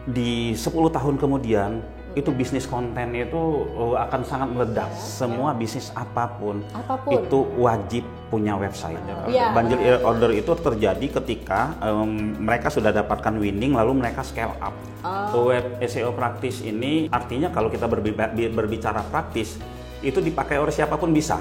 di 10 tahun kemudian itu bisnis konten itu akan sangat meledak. Semua bisnis apapun itu wajib punya website. Banjir order itu terjadi ketika mereka sudah dapatkan winning lalu mereka scale up. Web SEO praktis ini artinya kalau kita berbicara praktis itu dipakai oleh siapapun bisa.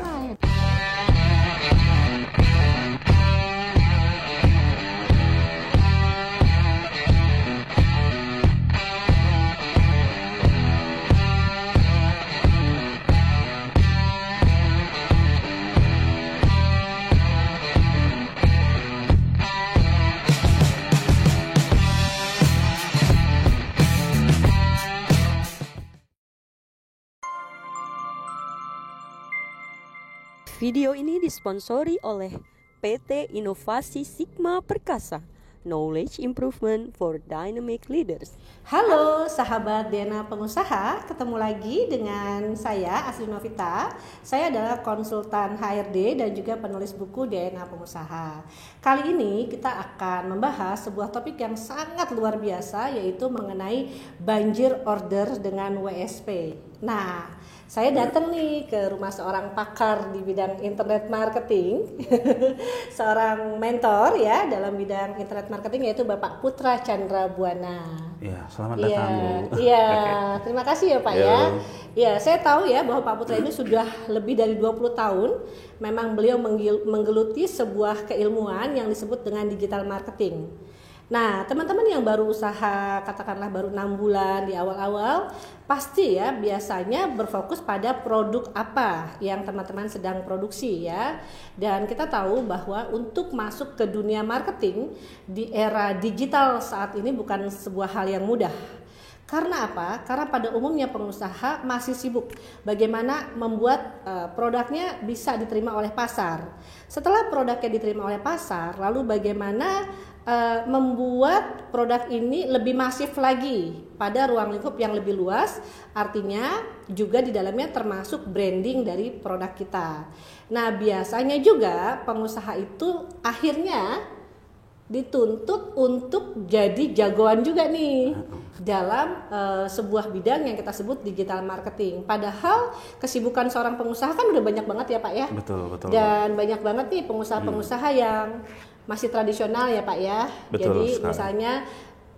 Video ini disponsori oleh PT Inovasi Sigma Perkasa, Knowledge Improvement for Dynamic Leaders. Halo sahabat DNA Pengusaha, ketemu lagi dengan saya Asri Novita. Saya adalah konsultan HRD dan juga penulis buku DNA Pengusaha. Kali ini kita akan membahas sebuah topik yang sangat luar biasa, yaitu mengenai banjir order dengan WSP. Nah, saya datang nih ke rumah seorang pakar di bidang internet marketing, seorang mentor ya dalam bidang internet marketing, yaitu Bapak Putra Chandra Buana. Ya, selamat datang Bu. Iya, terima kasih ya Pak ya. Ya, saya tahu ya bahwa Pak Putra ini sudah lebih dari 20 tahun. Memang beliau menggeluti sebuah keilmuan yang disebut dengan digital marketing. Nah, teman-teman yang baru usaha, katakanlah baru 6 bulan di awal-awal, pasti ya biasanya berfokus pada produk apa yang teman-teman sedang produksi ya. Dan kita tahu bahwa untuk masuk ke dunia marketing di era digital saat ini bukan sebuah hal yang mudah. Karena apa? Karena pada umumnya pengusaha masih sibuk bagaimana membuat produknya bisa diterima oleh pasar. Setelah produknya diterima oleh pasar, lalu bagaimana membuat produk ini lebih masif lagi pada ruang lingkup yang lebih luas, artinya juga di dalamnya termasuk branding dari produk kita. Nah, biasanya juga pengusaha itu akhirnya dituntut untuk jadi jagoan juga nih dalam sebuah bidang yang kita sebut digital marketing. Padahal kesibukan seorang pengusaha kan udah banyak banget ya Pak ya. Betul. Dan banyak banget nih pengusaha-pengusaha yang masih tradisional ya Pak ya. Jadi sekali. Misalnya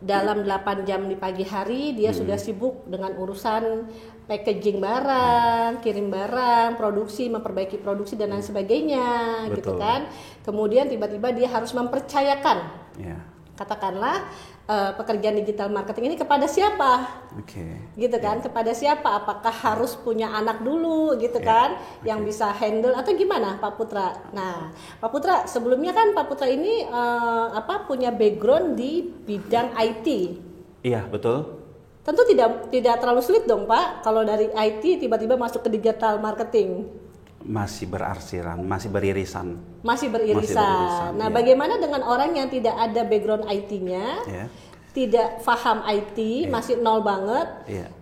dalam 8 jam di pagi hari dia sudah sibuk dengan urusan packaging barang, kirim barang, produksi, memperbaiki produksi dan lain sebagainya. Betul. Gitu kan. Kemudian tiba-tiba dia harus mempercayakan katakanlah pekerjaan digital marketing ini kepada siapa? Gitu kan, kepada siapa? Apakah harus punya anak dulu gitu kan, yang bisa handle atau gimana Pak Putra? Nah, Pak Putra sebelumnya kan Pak Putra ini punya background di bidang IT. Iya, betul. Tentu tidak terlalu sulit dong Pak, kalau dari IT tiba-tiba masuk ke digital marketing. Masih berarsiran, masih beririsan. Nah, bagaimana dengan orang yang tidak ada background IT-nya, tidak paham IT, masih nol banget,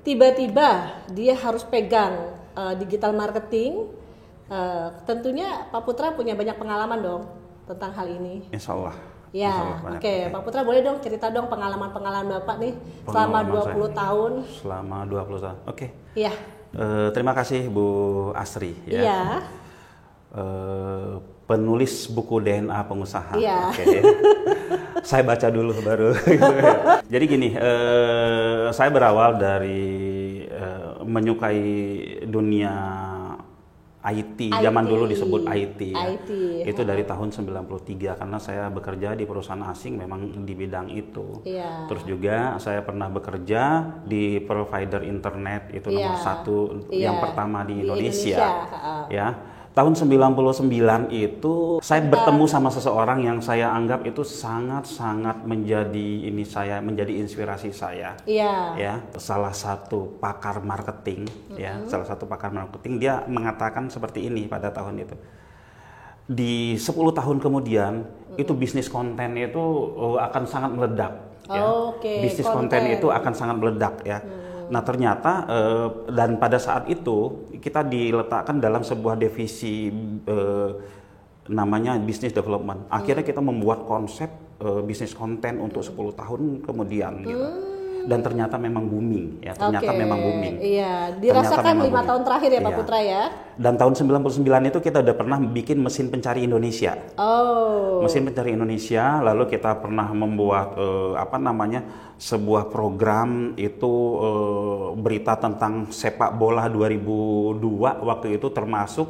tiba-tiba dia harus pegang digital marketing? Tentunya Pak Putra punya banyak pengalaman dong tentang hal ini. Insya Allah. Ya, oke. Pak Putra boleh dong cerita dong pengalaman Bapak nih selama 20 tahun. Selama 20 tahun, oke. Iya. Terima kasih Bu Asri ya. Iya. Penulis buku DNA Pengusaha. Iya. Saya baca dulu baru. Jadi gini, saya berawal dari menyukai dunia IT, zaman dulu disebut IT ya. Itu dari tahun 93 karena saya bekerja di perusahaan asing memang di bidang itu. Terus juga saya pernah bekerja di provider internet itu nomor 1 yang pertama di Indonesia. Ya. Tahun 99 itu saya bertemu sama seseorang yang saya anggap itu sangat-sangat menjadi inspirasi saya. Ya, salah satu pakar marketing, salah satu pakar marketing dia mengatakan seperti ini pada tahun itu. Di 10 tahun kemudian itu bisnis konten itu akan sangat meledak. Bisnis konten itu akan sangat meledak ya. Nah ternyata dan pada saat itu kita diletakkan dalam sebuah divisi namanya business development. Akhirnya kita membuat konsep bisnis konten untuk 10 tahun kemudian gitu. dan ternyata memang booming ya, ternyata memang booming. Iya, dirasakan 5 tahun terakhir ya Pak Putra ya. Dan tahun 99 itu kita udah pernah bikin mesin pencari Indonesia. Mesin pencari Indonesia, lalu kita pernah membuat sebuah program itu berita tentang sepak bola 2002 waktu itu, termasuk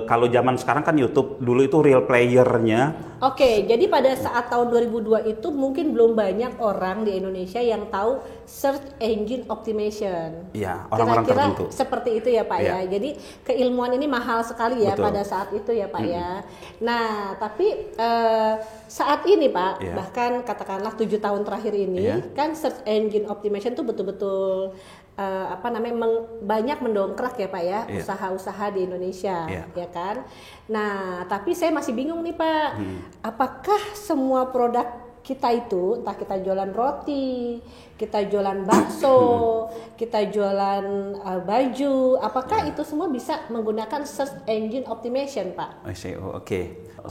kalau zaman sekarang kan YouTube, dulu itu real playernya. Jadi pada saat tahun 2002 itu mungkin belum banyak orang di Indonesia yang tahu search engine optimization. Iya, orang-orang Kira-kira tertentu. Seperti itu ya Pak ya. Jadi keilmuan ini mahal sekali ya. Betul. Pada saat itu ya Pak ya. Nah, tapi saat ini Pak, bahkan katakanlah 7 tahun terakhir ini kan search engine optimization itu betul-betul banyak mendongkrak ya Pak ya, usaha-usaha di Indonesia, ya kan. Nah, tapi saya masih bingung nih Pak, apakah semua produk kita itu, entah kita jualan roti, kita jualan bakso, kita jualan baju, apakah itu semua bisa menggunakan search engine optimization Pak? SEO,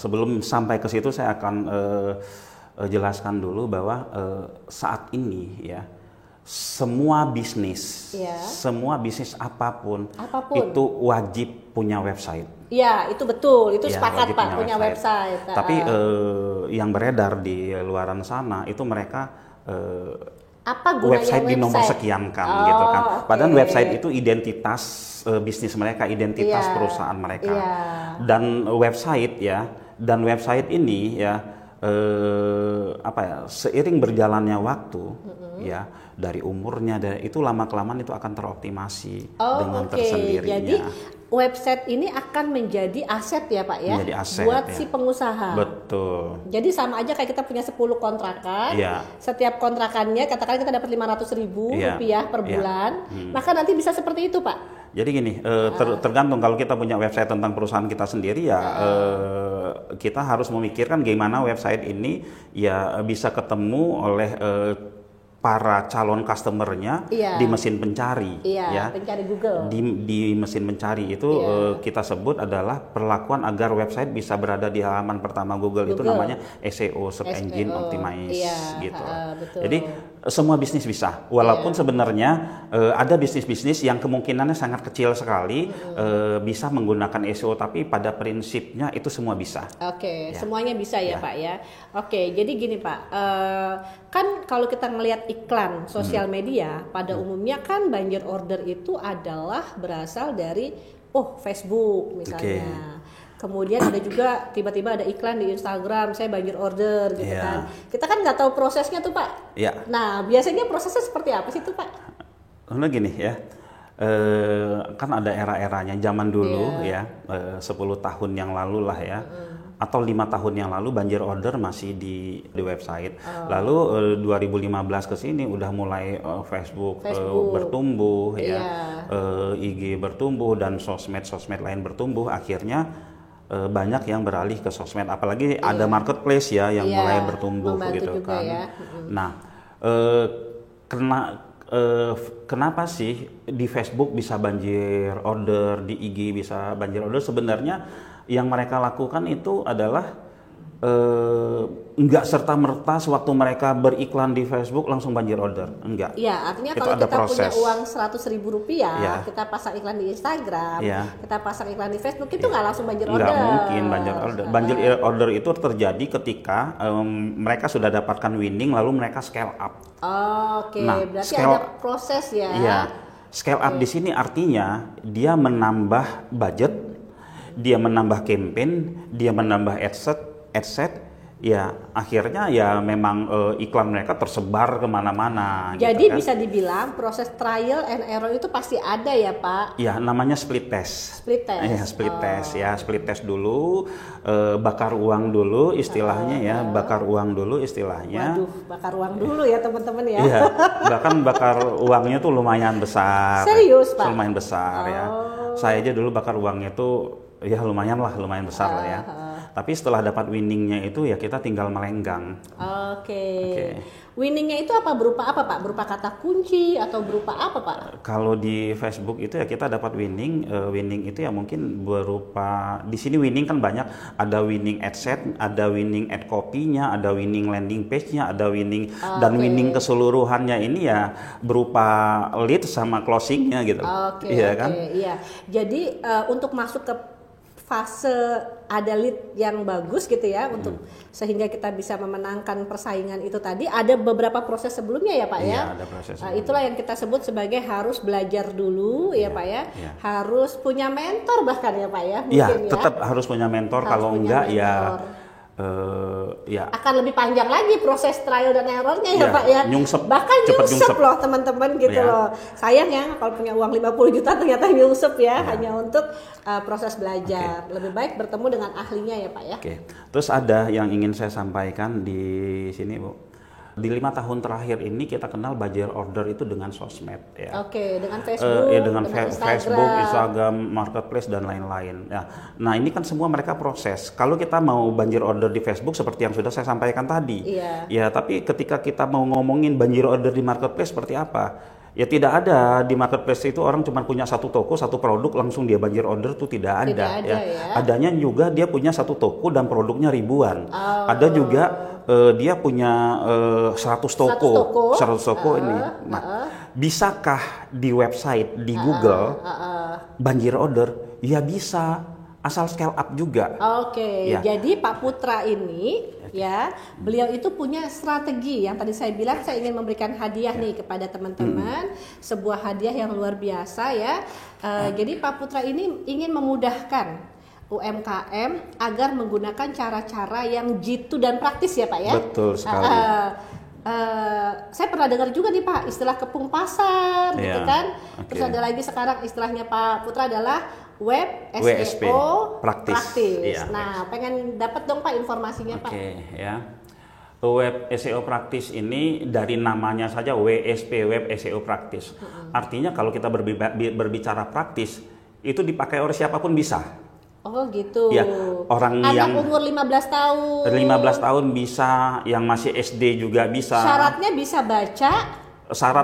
Sebelum sampai ke situ saya akan jelaskan dulu bahwa saat ini ya, semua bisnis apapun itu wajib punya website. Iya, itu betul, itu sepakat Pak, punya website. Tapi yang beredar di luaran sana itu mereka website di nomor sekian kan, gitu kan. Padahal website itu identitas bisnis mereka, identitas perusahaan mereka. Dan website ini ya, seiring berjalannya waktu ya, dari umurnya itu lama-kelamaan itu akan teroptimasi dengan tersendirinya. Jadi website ini akan menjadi aset ya Pak ya, menjadi aset, buat si pengusaha. Betul. Jadi sama aja kayak kita punya 10 kontrakan, setiap kontrakannya katakan kita dapat 500.000 rupiah per bulan, maka nanti bisa seperti itu Pak. Jadi gini, tergantung, kalau kita punya website tentang perusahaan kita sendiri ya, kita harus memikirkan gimana website ini ya bisa ketemu oleh para calon customernya di mesin pencari, pencari Google. Di mesin pencari itu kita sebut adalah perlakuan agar website bisa berada di halaman pertama Google. Itu namanya SEO, Search Engine Optimize, gitu. Betul. Jadi semua bisnis bisa, walaupun sebenarnya ada bisnis-bisnis yang kemungkinannya sangat kecil sekali bisa menggunakan SEO, tapi pada prinsipnya itu semua bisa. Semuanya bisa ya Pak ya. Jadi gini Pak, kan kalau kita ngelihat iklan sosial media pada umumnya kan banjir order itu adalah berasal dari Facebook misalnya. Kemudian ada juga tiba-tiba ada iklan di Instagram, saya banjir order gitu kan. Kita kan nggak tahu prosesnya tuh Pak. Nah, biasanya prosesnya seperti apa sih tuh Pak? Karena gini ya, kan ada era-eranya. Zaman dulu 10 tahun yang lalu lah ya, atau 5 tahun yang lalu banjir order masih di website. Lalu 2015 ke sini udah mulai Facebook bertumbuh IG bertumbuh dan sosmed lain bertumbuh. Akhirnya banyak yang beralih ke sosmed, apalagi ada marketplace ya yang mulai bertumbuh gitu kan. Nah, kenapa sih di Facebook bisa banjir order, di IG bisa banjir order? Sebenarnya yang mereka lakukan itu adalah enggak serta-merta sewaktu mereka beriklan di Facebook langsung banjir order, enggak. Artinya itu kalau kita punya uang 100.000 rupiah, kita pasang iklan di Instagram, kita pasang iklan di Facebook, itu nggak langsung banjir order. Nggak mungkin banjir order. Banjir order itu terjadi ketika mereka sudah dapatkan winning, lalu mereka scale up. Berarti ada proses ya. Scale up di sini artinya dia menambah budget, dia menambah campaign, dia menambah adset, ya akhirnya ya memang iklan mereka tersebar kemana-mana. Jadi gitu kan. bisa dibilang proses trial and error itu pasti ada ya Pak? Ya namanya split test. Split test dulu, bakar uang dulu istilahnya bakar uang dulu istilahnya. Waduh, bakar uang dulu ya teman-teman ya. Iya, bahkan bakar uangnya tuh lumayan besar. Serius Pak? Lumayan besar ya. Saya aja dulu bakar uangnya tuh ya lumayan besar lah ya. Tapi setelah dapat winningnya itu ya kita tinggal melenggang. Oke. Winningnya itu apa, berupa apa Pak? Berupa kata kunci atau berupa apa Pak? Kalau di Facebook itu ya kita dapat winning. Winning itu ya mungkin berupa, di sini winning kan banyak. Ada winning ad set, ada winning ad copy-nya, ada winning landing page-nya, ada winning dan winning keseluruhannya ini ya berupa lead sama closing-nya gitu. Iya kan? Iya. Jadi untuk masuk ke fase ada lead yang bagus gitu ya, untuk sehingga kita bisa memenangkan persaingan itu tadi, ada beberapa proses sebelumnya ya Pak ya. Iya, ada proses sebelumnya. Itulah yang kita sebut sebagai harus belajar dulu ya Pak ya. Harus punya mentor bahkan ya Pak ya. Iya, Mungkin tetap harus punya mentor. Kalau enggak mentor. ya akan lebih panjang lagi proses trial dan errornya ya Pak ya. Bahkan nyungsep loh teman-teman gitu loh. Sayang ya kalau punya uang 50 juta ternyata nyungsep ya, hanya untuk proses belajar. Lebih baik bertemu dengan ahlinya ya Pak ya. Terus ada yang ingin saya sampaikan di sini Bu. Di 5 tahun terakhir ini kita kenal buzzer order itu dengan sosmed ya. Dengan Facebook, dengan Facebook, Instagram, Marketplace dan lain-lain. Ya. Nah ini kan semua mereka proses. Kalau kita mau banjir order di Facebook seperti yang sudah saya sampaikan tadi, ya tapi ketika kita mau ngomongin banjir order di Marketplace seperti apa? Ya tidak ada. Di Marketplace itu orang cuma punya satu toko, satu produk langsung dia banjir order tuh tidak ada. Ya. Adanya juga dia punya satu toko dan produknya ribuan. Ada juga dia punya 100 toko ini. Nah, bisakah di website di Google banjir order? Ya bisa, asal scale up juga. Jadi Pak Putra ini ya, beliau itu punya strategi yang tadi saya bilang saya ingin memberikan hadiah nih kepada teman-teman, sebuah hadiah yang luar biasa ya. Jadi Pak Putra ini ingin memudahkan UMKM agar menggunakan cara-cara yang jitu dan praktis ya Pak ya. Betul sekali. Saya pernah dengar juga nih Pak istilah kepung pasar gitu kan. Terus ada lagi sekarang istilahnya Pak Putra adalah web SEO praktis. Nah, pengen dapat dong Pak informasinya Pak. Ya. Web SEO praktis ini dari namanya saja WSP, web SEO praktis. Artinya kalau kita berbicara praktis itu dipakai oleh siapapun bisa. Gitu. Ya, orang anak yang umur 15 tahun. 15 tahun bisa, yang masih SD juga bisa. Syaratnya bisa baca,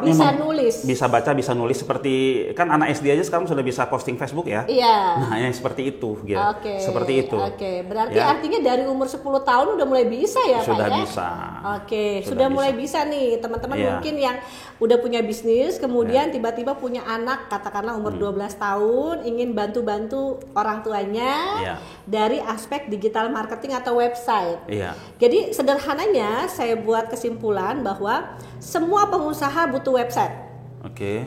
bisa nulis. Bisa baca, bisa nulis, seperti kan anak SD aja sekarang sudah bisa posting Facebook ya. Nah, yang seperti itu gitu. Seperti itu. Berarti artinya dari umur 10 tahun udah mulai bisa ya sudah Pak ya? Bisa. Sudah mulai bisa nih teman-teman mungkin yang udah punya bisnis kemudian tiba-tiba punya anak katakanlah umur 12 tahun ingin bantu-bantu orang tuanya dari aspek digital marketing atau website. Jadi sederhananya saya buat kesimpulan bahwa semua pengusaha butuh website.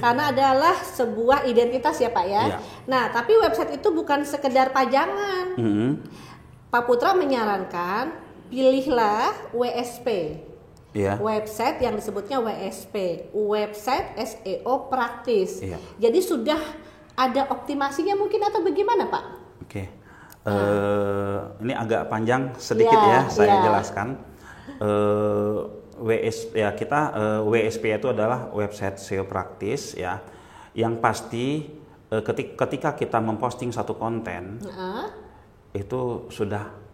Karena adalah sebuah identitas ya Pak ya. Nah, tapi website itu bukan sekedar pajangan. Pak Putra menyarankan pilihlah WSP. Website yang disebutnya WSP, website SEO praktis. Jadi sudah ada optimasinya mungkin atau bagaimana Pak? Ini agak panjang sedikit saya jelaskan. WSP itu adalah website SEO praktis ya. Yang pasti ketika kita memposting satu konten itu sudah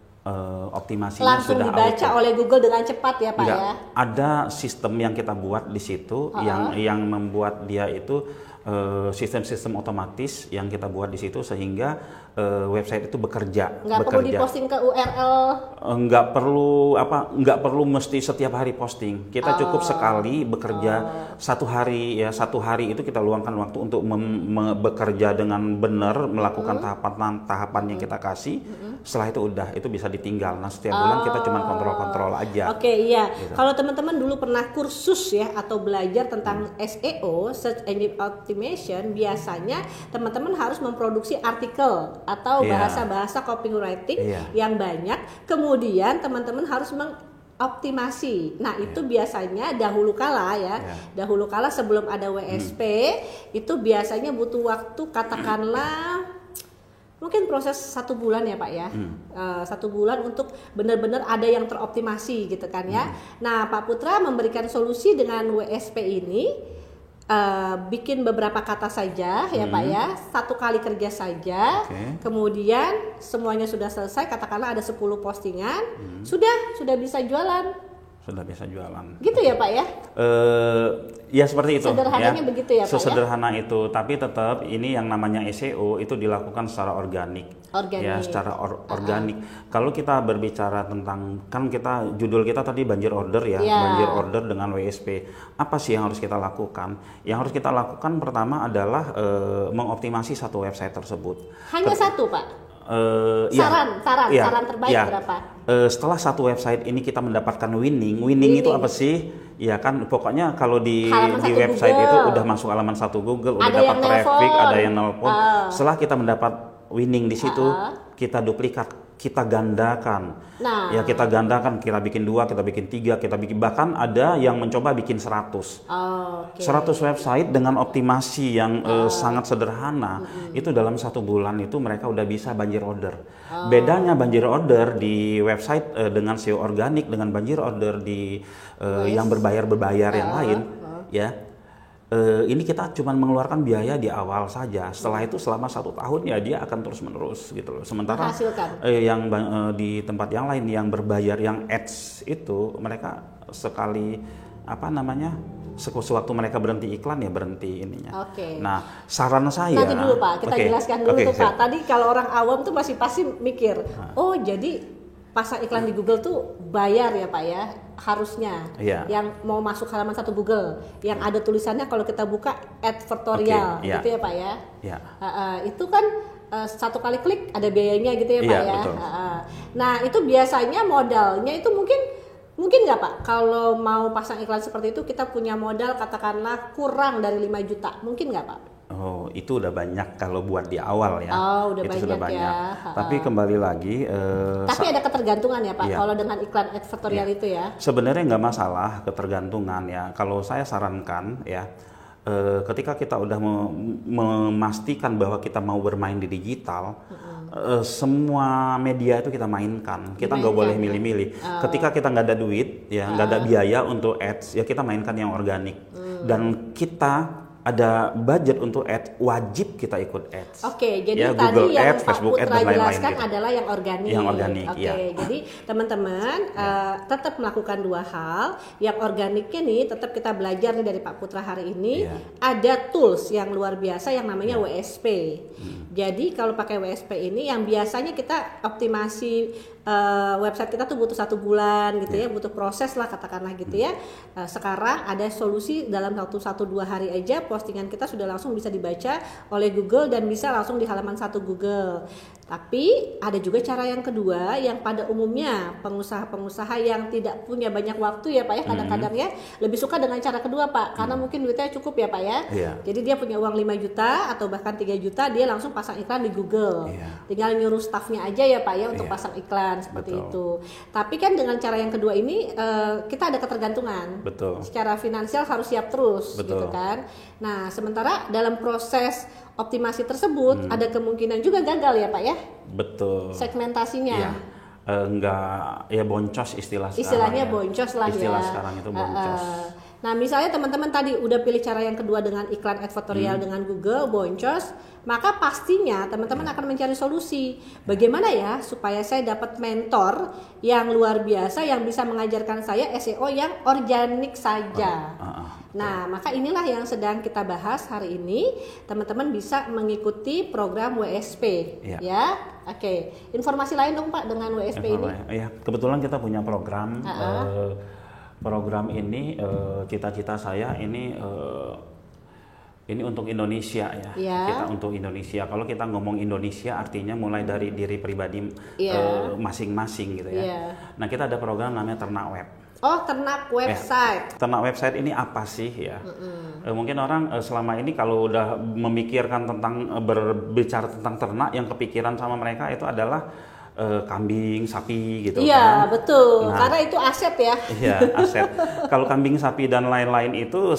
optimasinya langsung sudah dibaca oleh Google dengan cepat ya Pak ya. Ada sistem yang kita buat di situ yang membuat dia itu sistem-sistem otomatis yang kita buat di situ sehingga website itu bekerja. Nggak perlu diposting ke URL. Nggak perlu mesti setiap hari posting. Kita cukup sekali bekerja satu hari ya. Satu hari itu kita luangkan waktu untuk bekerja dengan benar, melakukan tahapan yang kita kasih. Setelah itu udah, itu bisa ditinggal. Nah setiap bulan kita cuma kontrol aja. Gitu. Kalau teman-teman dulu pernah kursus ya atau belajar tentang SEO, Search Engine Optimization, biasanya teman-teman harus memproduksi artikel atau bahasa-bahasa copywriting yang banyak. Kemudian teman-teman harus mengoptimasi. Nah, itu biasanya dahulu kala dahulu kala sebelum ada WSP, itu biasanya butuh waktu katakanlah mungkin proses 1 bulan ya Pak ya. 1 bulan untuk benar-benar ada yang teroptimasi gitu kan ya. Nah, Pak Putra memberikan solusi dengan WSP ini. bikin beberapa kata saja ya Pak ya, 1 kali kerja saja, kemudian semuanya sudah selesai, katakanlah ada 10 postingan, sudah bisa jualan. Sudah bisa jualan. Gitu ya Pak ya? Ya seperti itu. Sederhananya ya. begitu ya Pak Sesederhana itu, tapi tetap ini yang namanya SEO itu dilakukan secara organik. Ya, secara organik. Kalau kita berbicara tentang, kan kita judul kita tadi banjir order ya, banjir order dengan WSP. Apa sih yang harus kita lakukan? Yang harus kita lakukan pertama adalah mengoptimasi satu website tersebut. Hanya satu Pak? Saran terbaik berapa? Setelah satu website ini kita mendapatkan winning itu apa sih? Ya kan pokoknya kalau di website Google, itu udah masuk halaman 1 Google, udah dapat traffic, ada yang nelpon. Setelah kita mendapat winning di situ, kita duplikat, kita gandakan. Nah, ya kita gandakan, kita bikin 2, kita bikin 3, kita bikin, bahkan ada yang mencoba bikin 100. 100 website dengan optimasi yang sangat sederhana. Itu dalam 1 bulan itu mereka udah bisa banjir order. Bedanya banjir order di website dengan SEO organik dengan banjir order di yang berbayar yang lain, ya. Ini kita cuma mengeluarkan biaya di awal saja. Setelah itu selama 1 tahun ya dia akan terus menerus gitu loh. Sementara yang di tempat yang lain yang berbayar yang ads itu mereka sekali sewaktu mereka berhenti iklan ya berhenti ininya. Nah, saran saya. Nanti dulu Pak, kita jelaskan dulu tuh Pak. Tadi kalau orang awam tuh masih pasti mikir, oh jadi pasang iklan di Google tuh bayar ya Pak ya, harusnya. Yang mau masuk halaman 1 Google, yang ada tulisannya kalau kita buka advertorial, gitu ya Pak ya. Itu kan 1 kali klik ada biayanya gitu ya Pak ya. Nah itu biasanya modalnya itu mungkin nggak Pak, kalau mau pasang iklan seperti itu kita punya modal katakanlah kurang dari 5 juta, mungkin nggak Pak? Oh, itu udah banyak kalau buat di awal ya. Itu sudah banyak. Tapi kembali lagi. Tapi ada ketergantungan ya Pak, kalau dengan iklan advertorial itu ya. Sebenarnya nggak masalah ketergantungan ya. Kalau saya sarankan ya, ketika kita udah memastikan bahwa kita mau bermain di digital, semua media itu kita mainkan. Kita nggak boleh milih-milih. Ketika kita nggak ada duit, ya nggak ada biaya untuk ads, ya kita mainkan yang organik. Dan kita ada budget untuk ads, wajib kita ikut ads. Jadi ya, tadi Google yang ads, Pak Facebook Putra ads, dan lain-lain jelaskan gitu. adalah yang organik. Jadi teman-teman tetap melakukan 2 hal. Yang organiknya nih tetap kita belajar nih dari Pak Putra hari ini. Ada tools yang luar biasa yang namanya WSP. Jadi kalau pakai WSP ini yang biasanya kita optimasi website kita tuh butuh 1 bulan gitu ya, butuh proses lah katakanlah gitu ya. Sekarang ada solusi dalam 1-2 hari aja postingan kita sudah langsung bisa dibaca oleh Google dan bisa langsung di halaman 1 Google. Tapi ada juga cara yang kedua yang pada umumnya pengusaha-pengusaha yang tidak punya banyak waktu ya Pak ya, kadang-kadang ya lebih suka dengan cara kedua Pak, karena mungkin duitnya cukup ya Pak ya. Jadi dia punya uang 5 juta atau bahkan 3 juta, dia langsung pasang iklan di Google. Tinggal nyuruh staffnya aja ya Pak ya untuk pasang iklan seperti itu. Tapi kan dengan cara yang kedua ini kita ada ketergantungan. Secara finansial harus siap terus gitu kan. Nah, sementara dalam proses optimasi tersebut ada kemungkinan juga gagal ya Pak ya. Segmentasinya. Enggak, ya boncos istilahnya boncos lah ya. Istilah sekarang itu boncos. Nah misalnya teman-teman tadi udah pilih cara yang kedua dengan iklan advertorial dengan Google, boncos, maka pastinya teman-teman akan mencari solusi. Bagaimana ya supaya saya dapat mentor yang luar biasa yang bisa mengajarkan saya SEO yang organik saja. Nah maka inilah yang sedang kita bahas hari ini. Teman-teman bisa mengikuti program WSP ya. Informasi lain dong Pak dengan WSP ini? Iya, kebetulan kita punya program. Program ini cita-cita saya ini untuk Indonesia ya. Kita untuk Indonesia. Kalau kita ngomong Indonesia artinya mulai dari diri pribadi masing-masing gitu ya. Nah kita ada program namanya Ternak Web. Ternak website. Ternak website ini apa sih ya? Mungkin orang selama ini kalau udah memikirkan tentang berbicara tentang ternak, yang kepikiran sama mereka itu adalah kambing, sapi gitu kan. Iya, betul. Karena itu aset ya. Iya, aset. Kalau kambing, sapi dan lain-lain itu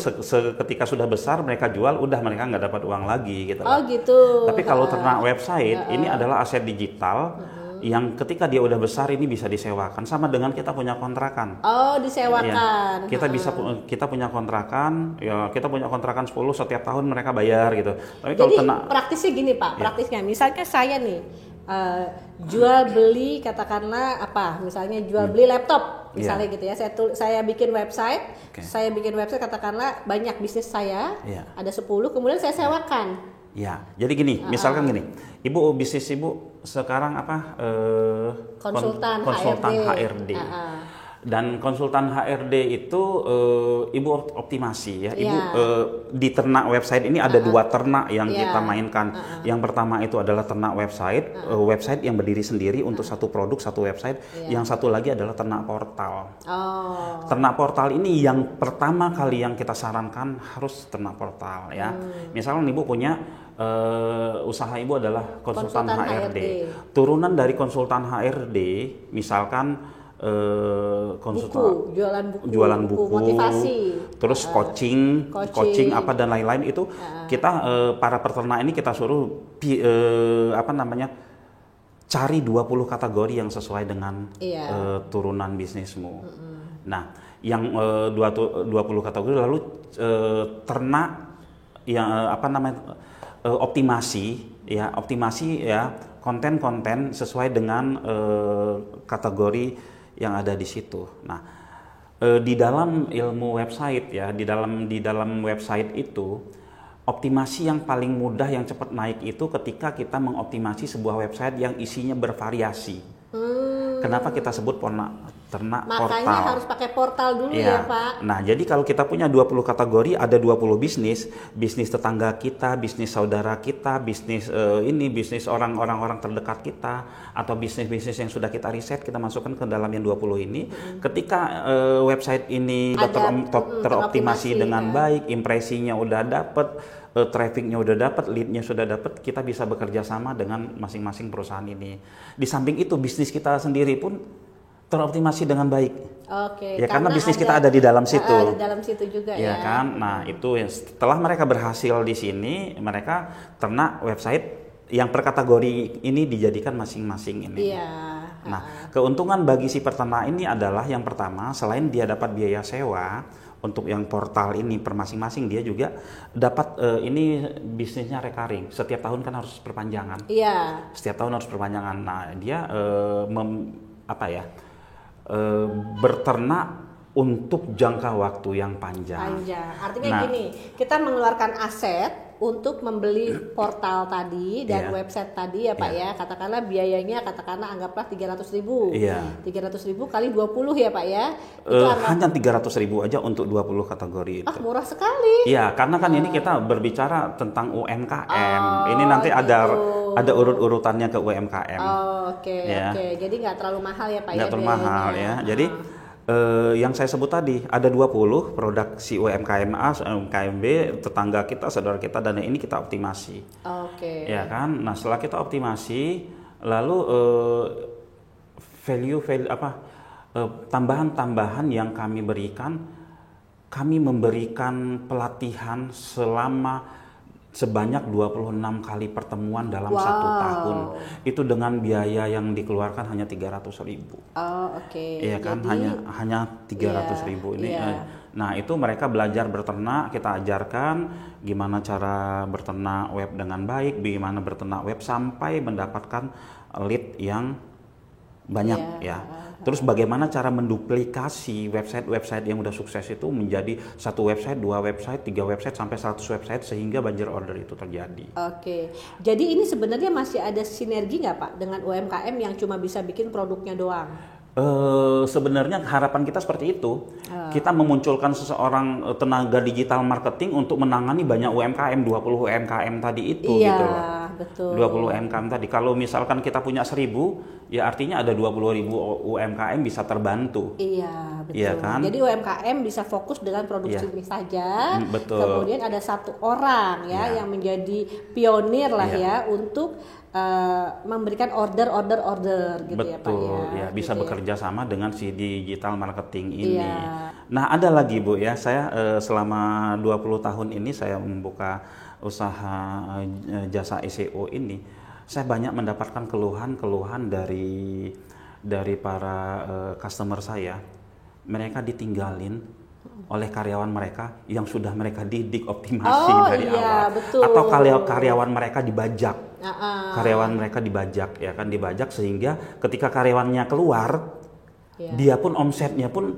ketika sudah besar mereka jual, udah mereka nggak dapat uang lagi gitu. Gitu. Tapi kalau ternak website ini adalah aset digital yang ketika dia udah besar ini bisa disewakan, sama dengan kita punya kontrakan. Oh, disewakan. Ya, kita punya kontrakan, ya kita punya kontrakan 10 setiap tahun mereka bayar gitu. Tapi kalau Jadi praktisnya gini Pak, praktisnya misalnya saya nih jual beli katakanlah apa, misalnya jual beli laptop misalnya gitu ya, saya bikin website, katakanlah banyak bisnis saya, ada 10, kemudian saya sewakan. Ya, jadi gini, misalkan gini, ibu bisnis ibu sekarang apa? Konsultan HRD. Dan konsultan HRD itu ibu optimasi ya. Ibu di ternak website ini ada 2 ternak yang kita mainkan. Yang pertama itu adalah ternak website, website yang berdiri sendiri untuk satu produk, satu website. Yang satu lagi adalah ternak portal. Ternak portal ini yang pertama kali yang kita sarankan harus ternak portal ya. Misalnya ibu punya usaha ibu adalah konsultan HRD. Turunan dari konsultan HRD, misalkan jualan buku, motivasi, terus coaching apa dan lain-lain itu kita para peternak ini kita suruh cari 20 kategori yang sesuai dengan turunan bisnismu. Nah, yang 20 kategori lalu ternak yang optimasi ya konten-konten sesuai dengan kategori yang ada di situ. Nah, di dalam ilmu website ya, di dalam website itu optimasi yang paling mudah yang cepat naik itu ketika kita mengoptimasi sebuah website yang isinya bervariasi. Kenapa kita sebut ternak portal? Makanya harus pakai portal dulu ya Pak. Nah, jadi kalau kita punya 20 kategori, ada 20 bisnis tetangga kita, bisnis saudara kita, bisnis bisnis orang-orang terdekat kita, atau bisnis-bisnis yang sudah kita riset, kita masukkan ke dalam yang 20 ini. Ketika website ini teroptimasi dengan baik, impresinya udah dapet, trafficnya udah dapat, leadnya sudah dapat, kita bisa bekerja sama dengan masing-masing perusahaan ini. Di samping itu bisnis kita sendiri pun teroptimasi dengan baik. Oke. Ya karena bisnis kita ada di dalam situ. Di dalam situ juga ya. Kan. Nah itu setelah mereka berhasil di sini, mereka ternak website yang per kategori ini dijadikan masing-masing ini. Iya. Nah keuntungan bagi si peternak ini adalah yang pertama, selain dia dapat biaya sewa. Untuk yang portal ini per masing-masing dia juga dapat ini bisnisnya recurring. Setiap tahun kan harus perpanjangan. Iya. Setiap tahun harus perpanjangan. Nah, dia berternak untuk jangka waktu yang panjang. Artinya gini, kita mengeluarkan aset untuk membeli portal tadi dan website tadi ya Pak ya. Katakanlah biayanya anggaplah 300.000. 300.000 kali 20 ya Pak ya. Itu hanya 300.000 aja untuk 20 kategori itu. Murah sekali. Iya, karena kan ini kita berbicara tentang UMKM. Ini nanti ada urut-urutannya ke UMKM. Oke. Jadi nggak terlalu mahal ya Pak ya. Nggak terlalu mahal ya. Jadi yang saya sebut tadi ada 20 produk si UMKM A, UMKM B, tetangga kita, saudara kita, dan ini kita optimasi. Ya kan. Nah setelah kita optimasi, lalu tambahan-tambahan yang kami berikan, kami memberikan pelatihan sebanyak 26 kali pertemuan dalam 1 tahun. Itu dengan biaya yang dikeluarkan hanya 300.000. Iya kan. Jadi, hanya 300.000 ini. Nah itu mereka belajar berternak, kita ajarkan gimana cara berternak web dengan baik, bagaimana berternak web sampai mendapatkan lead yang banyak ya. Terus bagaimana cara menduplikasi website yang udah sukses itu menjadi 1 website, 2 website, 3 website sampai 100 website sehingga banjir order itu terjadi. Jadi ini sebenarnya masih ada sinergi nggak Pak dengan UMKM yang cuma bisa bikin produknya doang? Sebenarnya harapan kita seperti itu. Kita memunculkan seseorang tenaga digital marketing untuk menangani banyak UMKM, 20 UMKM tadi itu gitu loh. Betul. 20 UMKM tadi. Kalau misalkan kita punya 1.000, ya artinya ada 20.000 UMKM bisa terbantu. Iya, betul. Iya kan? Jadi UMKM bisa fokus dengan produksi ini saja. Betul. Kemudian ada 1 orang ya yang menjadi pionir lah ya untuk memberikan order gitu. Betul, ya Pak ya. Bisa gitu bekerja sama dengan si digital marketing ini. Nah ada lagi Bu ya, saya selama 20 tahun ini saya membuka usaha jasa SEO ini. saya banyak mendapatkan keluhan dari para customer saya. Mereka ditinggalin oleh karyawan mereka yang sudah mereka didik optimasi dari awal, betul. atau karyawan mereka dibajak. Karyawan mereka dibajak, ya kan, dibajak sehingga ketika karyawannya keluar, dia pun omsetnya pun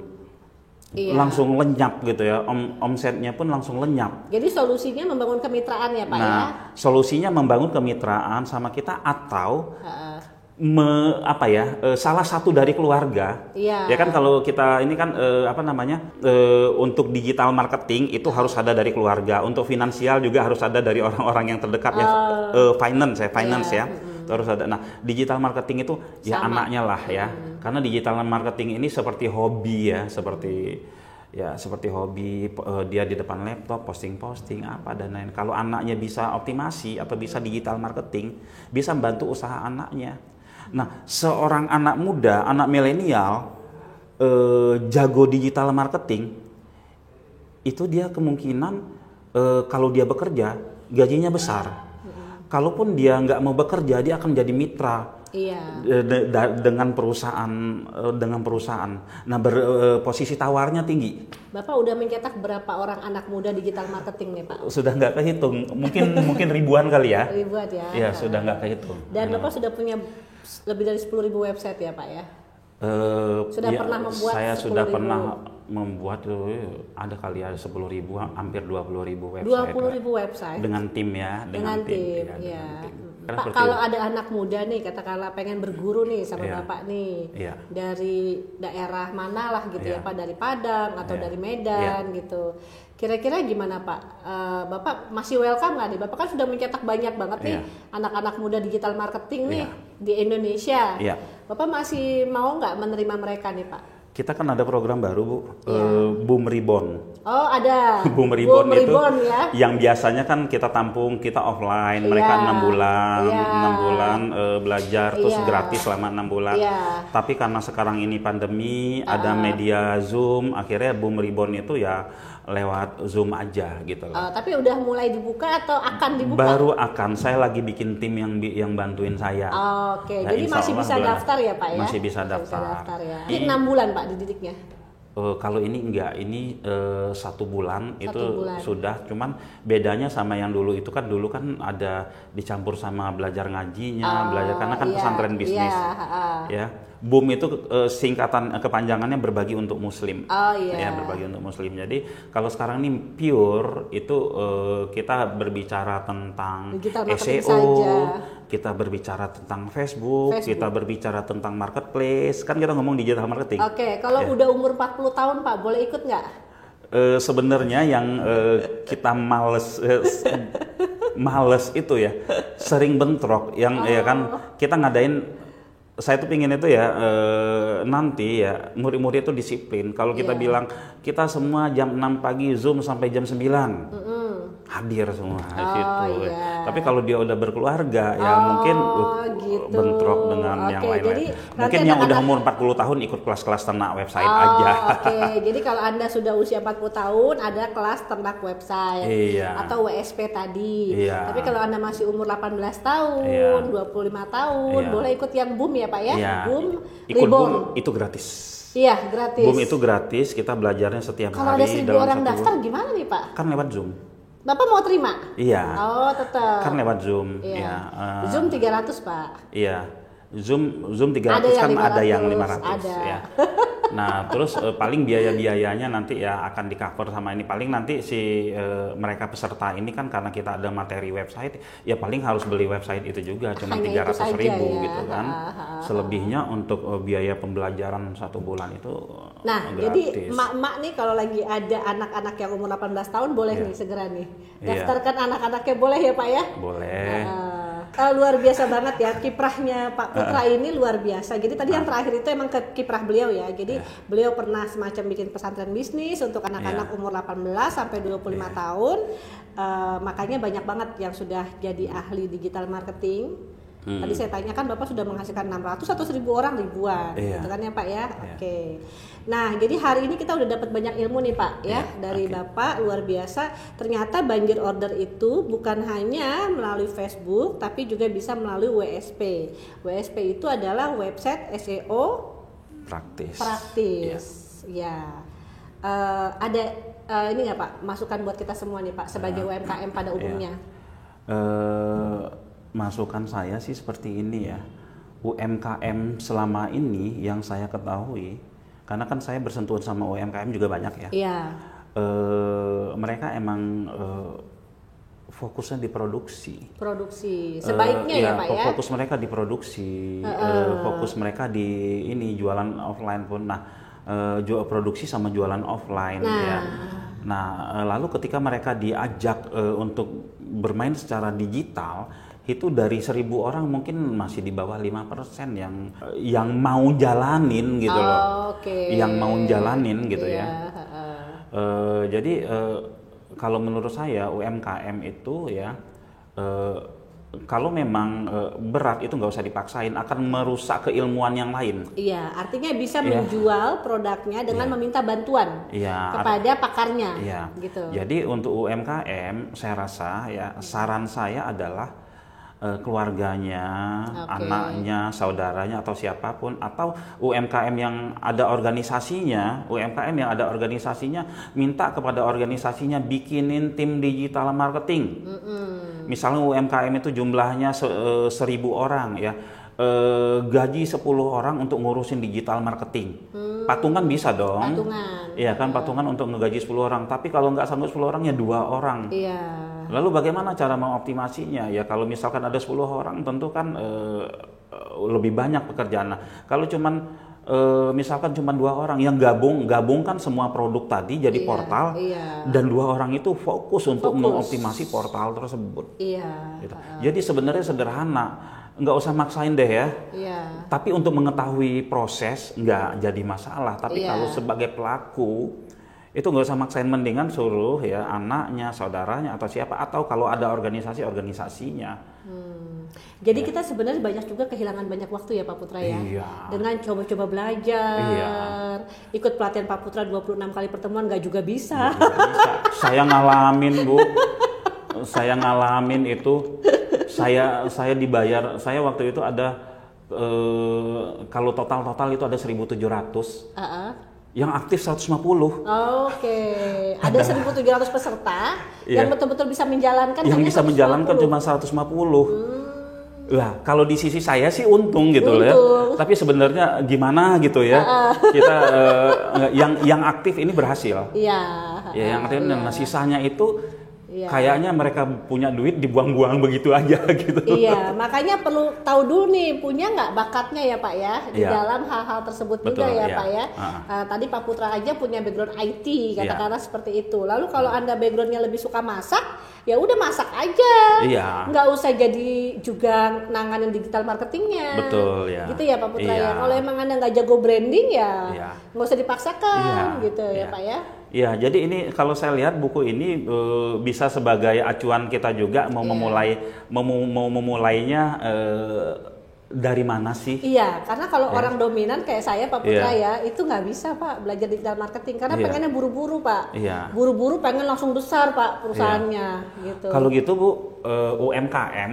langsung lenyap gitu ya, omsetnya pun langsung lenyap. Jadi solusinya membangun kemitraan ya Pak ya? Solusinya membangun kemitraan sama kita atau salah satu dari keluarga. Ya kan, kalau kita ini kan untuk digital marketing itu harus ada dari keluarga, untuk finansial juga harus ada dari orang-orang yang terdekat finance ya. Terus ada. Nah, digital marketing itu ya anaknya lah ya. Karena digital marketing ini seperti hobi ya, seperti hobi, dia di depan laptop posting apa dan lain. Kalau anaknya bisa optimasi atau bisa digital marketing, bisa membantu usaha anaknya. Nah, seorang anak muda, anak milenial jago digital marketing, itu dia kemungkinan kalau dia bekerja gajinya besar. Kalaupun dia nggak mau bekerja, dia akan jadi mitra dengan perusahaan. Nah, posisi tawarnya tinggi. Bapak udah mencetak berapa orang anak muda digital marketing nih Pak? Sudah nggak kehitung, mungkin ribuan kali ya. Ribuan ya. Iya, sudah nggak kehitung. Dan Bapak sudah punya lebih dari 10.000 website ya Pak ya? Pernah membuat saya sudah pernah membuat ada kali ya 10.000, hampir 20.000 website. 20.000 website dengan tim ya, dengan tim. Pak, kalau ada anak muda nih katakanlah pengen berguru nih sama Bapak nih, dari daerah mana lah gitu ya Pak, dari Padang atau dari Medan gitu. Kira-kira gimana Pak? Bapak masih welcome nggak nih? Bapak kan sudah mencetak banyak banget nih anak-anak muda digital marketing nih di Indonesia. Bapak masih mau nggak menerima mereka nih Pak? Kita kan ada program baru Bu, Boom Reborn. Oh ada. Boom Reborn itu ya? Yang biasanya kan kita tampung, kita offline, mereka 6 bulan belajar terus gratis selama 6 bulan. Tapi karena sekarang ini pandemi, ada media Zoom, akhirnya Boom Reborn itu ya lewat Zoom aja gitu loh. Tapi udah mulai dibuka atau akan dibuka? Baru akan, saya lagi bikin tim yang bantuin saya. Oke, jadi masih bisa daftar ya Pak ya? Masih bisa daftar. Ya. Ini 6 bulan Pak dididiknya? Kalau ini enggak, ini 1 bulan itu sudah, cuman bedanya sama yang dulu itu kan, dulu kan ada dicampur sama belajar ngajinya, belajar karena kan pesantren bisnis. Ya. Boom itu singkatan kepanjangannya berbagi untuk muslim. Ya, berbagi untuk muslim. Jadi kalau sekarang ini pure itu kita berbicara tentang SEO, kita berbicara tentang Facebook, kita berbicara tentang marketplace. Kan kita ngomong digital marketing. Oke, kalau udah umur 40 tahun Pak, boleh ikut nggak? Sebenarnya yang kita males itu ya, sering bentrok yang ya kan kita ngadain. Saya tuh pingin itu ya nanti ya murid-murid itu disiplin. Kalau kita bilang kita semua jam 6 pagi Zoom sampai jam 9. Hadir semua di situ. Tapi kalau dia udah berkeluarga ya mungkin gitu. Bentrok dengan yang lain-lain. Mungkin yang udah umur 40 tahun ikut kelas-kelas ternak website aja. Jadi kalau Anda sudah usia 40 tahun ada kelas ternak website atau WSP tadi. Tapi kalau Anda masih umur 18 tahun, 25 tahun, boleh ikut yang Boom ya Pak ya? Boom Boom itu gratis. Iya, gratis. Boom itu gratis, kita belajarnya setiap hari. Kalau ada 1.000 orang daftar gimana nih Pak? Kan lewat Zoom. Bapak mau terima? Iya. Oh, tetap. Kan lewat Zoom. Zoom 300 Pak. Iya. Zoom 300 ada yang 500 ya. Nah, terus paling biaya-biayanya nanti ya akan di-cover sama ini. Paling nanti si mereka peserta ini kan karena kita ada materi website, ya paling harus beli website itu juga cuma 300.000 gitu kan. Selebihnya untuk biaya pembelajaran 1 bulan itu gratis. Jadi emak-emak nih kalau lagi ada anak-anak yang umur 18 tahun boleh nih segera nih. Daftarkan anak-anaknya boleh ya Pak ya? Boleh. Luar biasa banget ya kiprahnya Pak Putra ini luar biasa. Jadi tadi yang terakhir itu emang kiprah beliau ya. Jadi beliau pernah semacam bikin pesantren bisnis untuk anak-anak umur 18 sampai 25 tahun. Makanya banyak banget yang sudah jadi ahli digital marketing. Tadi saya tanyakan Bapak sudah menghasilkan 600 atau 1.000 orang ribuan, gitu kan ya Pak ya. Oke. Nah, jadi hari ini kita udah dapat banyak ilmu nih Pak ya dari Bapak, luar biasa. Ternyata banjir order itu bukan hanya melalui Facebook, tapi juga bisa melalui WSP. WSP itu adalah website SEO praktis. Ya. Ada ini nggak Pak masukan buat kita semua nih Pak sebagai UMKM pada umumnya? Masukan saya sih seperti ini ya, UMKM selama ini yang saya ketahui, karena kan saya bersentuhan sama UMKM juga banyak ya. Iya. Mereka emang fokusnya di produksi. Sebaiknya ya Pak ya. Fokus mereka di produksi, fokus mereka di ini jualan offline pun. Nah, jual produksi sama jualan offline ya. Nah, lalu ketika mereka diajak untuk bermain secara digital, itu dari 1.000 orang mungkin masih di bawah 5% yang mau jalanin gitu loh. Yang mau jalanin gitu ya. Jadi kalau menurut saya UMKM itu ya kalau memang berat itu nggak usah dipaksain, akan merusak keilmuan yang lain. Iya, artinya bisa menjual produknya dengan meminta bantuan kepada pakarnya. Gitu. Jadi untuk UMKM saya rasa ya saran saya adalah keluarganya, anaknya, saudaranya atau siapapun, atau UMKM yang ada organisasinya, minta kepada organisasinya bikinin tim digital marketing. Misalnya UMKM itu jumlahnya 1.000 orang ya, gaji 10 orang untuk ngurusin digital marketing. Patungan bisa dong. Iya kan, patungan untuk ngegaji 10 orang. Tapi kalau nggak sanggup 10 orang ya 2 orang. Lalu bagaimana cara mengoptimasinya? Ya kalau misalkan ada 10 orang tentu kan lebih banyak pekerjaan. Nah, kalau cuman misalkan cuma 2 orang yang gabungkan semua produk tadi jadi portal, dan 2 orang itu fokus untuk mengoptimasi portal tersebut. Gitu. Jadi sebenarnya sederhana, nggak usah maksain deh ya. Tapi untuk mengetahui proses nggak jadi masalah. Tapi kalau sebagai pelaku itu nggak usah maksain, mendingan suruh ya anaknya, saudaranya atau siapa, atau kalau ada organisasinya. Jadi kita sebenarnya banyak juga kehilangan banyak waktu ya Pak Putra ya. Dengan coba-coba belajar, ikut pelatihan Pak Putra 26 kali pertemuan nggak juga bisa. Saya ngalamin Bu, saya ngalamin itu. Saya dibayar, saya waktu itu ada kalau total itu ada 1.700. Yang aktif 150. Ada 1.700 peserta yang betul-betul bisa menjalankan. Yang bisa menjalankan cuma 150. Lah, kalau di sisi saya sih untung gitu ya. Tapi sebenarnya gimana gitu ya. Kita yang aktif ini berhasil. Yang aktif, nah sisanya itu kayaknya mereka punya duit dibuang-buang begitu aja gitu. Makanya perlu tahu dulu nih, punya nggak bakatnya ya Pak ya di dalam hal-hal tersebut. Juga ya Pak ya. Tadi Pak Putra aja punya background IT, katakanlah seperti itu. Lalu kalau Anda backgroundnya lebih suka masak, ya udah masak aja. Nggak usah jadi juga nanganin digital marketingnya. Gitu ya Pak Putra ya. Kalau emang Anda nggak jago branding ya nggak usah dipaksakan gitu ya Pak ya. Jadi ini kalau saya lihat buku ini bisa sebagai acuan kita juga mau memulainya dari mana sih? Karena kalau orang dominan kayak saya Pak Putra ya, itu nggak bisa Pak belajar digital marketing karena pengennya buru-buru Pak. Buru-buru pengen langsung besar Pak perusahaannya gitu. Kalau gitu Bu, UMKM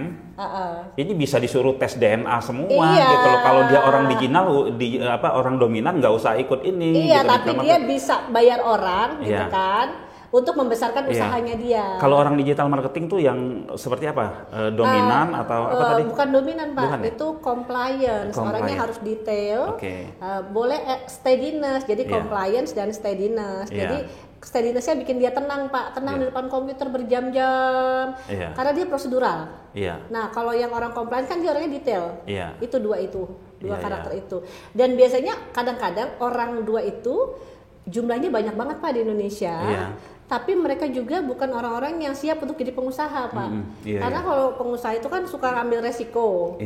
ini bisa disuruh tes DNA semua gitu loh. Kalau dia orang digital, orang dominan nggak usah ikut ini. Gitu, tapi dia bisa bayar orang gitu kan. Untuk membesarkan usahanya dia. Kalau orang digital marketing tuh yang seperti apa? Dominan atau apa tadi? Bukan dominan Pak, bukan, itu compliance. Orangnya harus detail. Boleh steadiness, jadi compliance dan steadiness. Jadi steadiness-nya bikin dia tenang Pak, tenang di depan komputer berjam-jam. Karena dia prosedural. Nah kalau yang orang compliance kan dia orangnya detail. Itu dua karakter itu. Dan biasanya kadang-kadang orang dua itu jumlahnya banyak banget Pak di Indonesia. tapi mereka juga bukan orang-orang yang siap untuk jadi pengusaha, Pak. Karena kalau pengusaha itu kan suka ngambil resiko.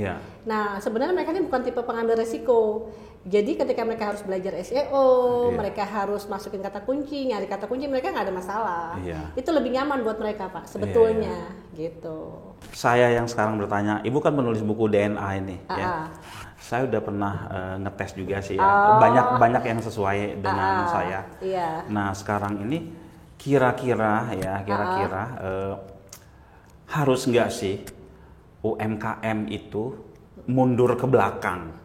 Nah, sebenarnya mereka ini bukan tipe pengambil resiko. Jadi ketika mereka harus belajar SEO, mereka harus masukin kata kunci, nyari kata kunci, mereka nggak ada masalah. Itu lebih nyaman buat mereka, Pak, sebetulnya. Gitu. Saya yang sekarang bertanya, Ibu kan menulis buku DNA ini, ya. Saya udah pernah ngetes juga sih, ya. Banyak yang sesuai dengan saya. Nah, sekarang ini kira-kira harus nggak sih UMKM itu mundur ke belakang?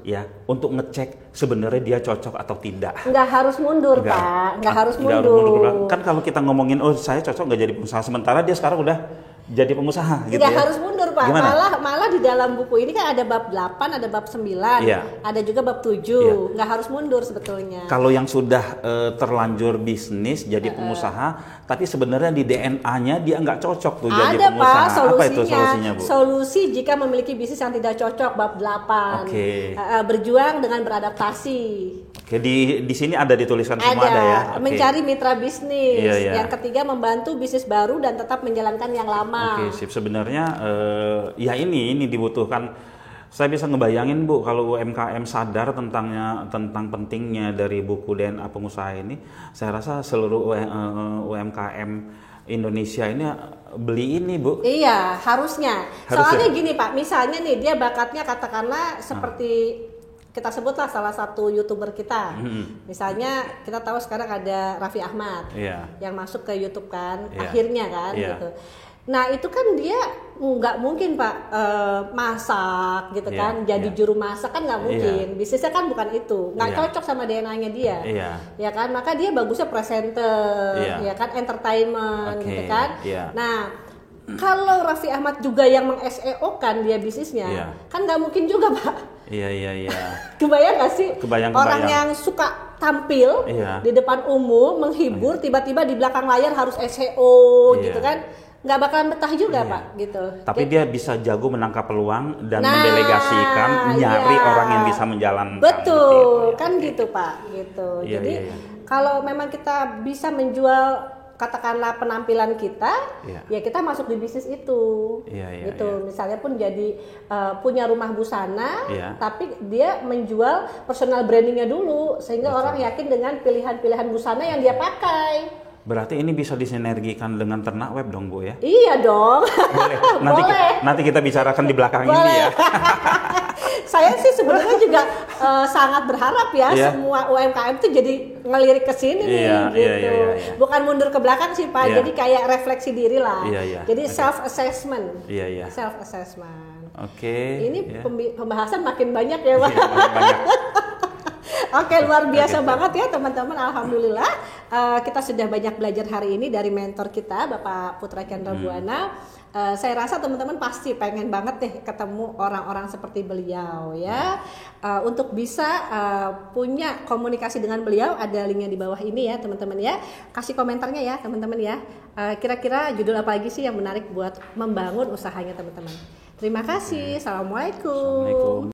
Ya, untuk ngecek sebenarnya dia cocok atau tidak. Nggak harus mundur, Pak. Nggak harus mundur. Kan kalau kita ngomongin, saya cocok nggak jadi pengusaha, sementara dia sekarang udah jadi pengusaha gitu. Nggak ya. harus mundur, Pak. Malah di dalam buku ini kan ada bab 8, ada bab 9, ada juga bab 7. Nggak harus mundur sebetulnya. Kalau yang sudah terlanjur bisnis jadi pengusaha, tapi sebenarnya di DNA-nya dia nggak cocok tuh jadi pengusaha. Ada, Pak, solusinya. Apa itu solusinya, Bu? Solusi jika memiliki bisnis yang tidak cocok, bab 8. Berjuang dengan beradaptasi. Di sini ada dituliskan semua ada ya. Mencari mitra bisnis. Yang ketiga membantu bisnis baru dan tetap menjalankan yang lama. Sip. Sebenarnya ya ini dibutuhkan. Saya bisa ngebayangin, Bu, kalau UMKM sadar tentang pentingnya dari buku DNA pengusaha ini, saya rasa seluruh UMKM Indonesia ini beli ini, Bu. Iya, harusnya. Soalnya gini, Pak, misalnya nih dia bakatnya katakanlah seperti kita sebutlah salah satu YouTuber kita. Misalnya kita tahu sekarang ada Raffi Ahmad yang masuk ke YouTube kan, akhirnya kan gitu. Nah, itu kan dia nggak mungkin, Pak, masak gitu kan, jadi juru masak kan nggak mungkin. Bisnisnya kan bukan itu, nggak cocok sama DNA-nya dia, ya kan. Maka dia bagusnya presenter, ya kan, entertainment gitu kan. Nah, kalau Raffi Ahmad juga yang meng-SEO-kan dia bisnisnya, kan nggak mungkin juga, Pak. Kebayang nggak sih? Orang yang suka tampil di depan umum, menghibur, tiba-tiba di belakang layar harus SEO gitu kan, nggak bakalan betah juga, Pak, gitu. Tapi dia bisa jago menangkap peluang dan mendelegasikan, nyari orang yang bisa menjalankan. Betul, kan gitu, Pak, gitu. Jadi kalau memang kita bisa menjual katakanlah penampilan kita, ya kita masuk di bisnis itu, gitu. Misalnya pun jadi punya rumah busana, tapi dia menjual personal brandingnya dulu, sehingga orang yakin dengan pilihan-pilihan busana yang dia pakai. Berarti ini bisa disinergikan dengan ternak web dong, Bu, ya? Iya dong. Boleh. Nanti kita bicarakan di belakang ini ya. Saya sih sebenarnya juga sangat berharap ya semua UMKM itu jadi ngelirik ke sini gitu. Bukan mundur ke belakang sih, Pak. Jadi kayak refleksi diri lah. Jadi self assessment. Self assessment. Ini pembahasan makin banyak ya, Pak. Oke, luar biasa banget ya teman-teman. Alhamdulillah kita sudah banyak belajar hari ini dari mentor kita, Bapak Putra Chandra Buana. Saya rasa teman-teman pasti pengen banget deh ketemu orang-orang seperti beliau ya. Untuk bisa punya komunikasi dengan beliau, ada linknya di bawah ini ya teman-teman ya. Kasih komentarnya ya teman-teman ya. Kira-kira judul apa lagi sih yang menarik buat membangun usahanya teman-teman. Terima kasih. Assalamualaikum.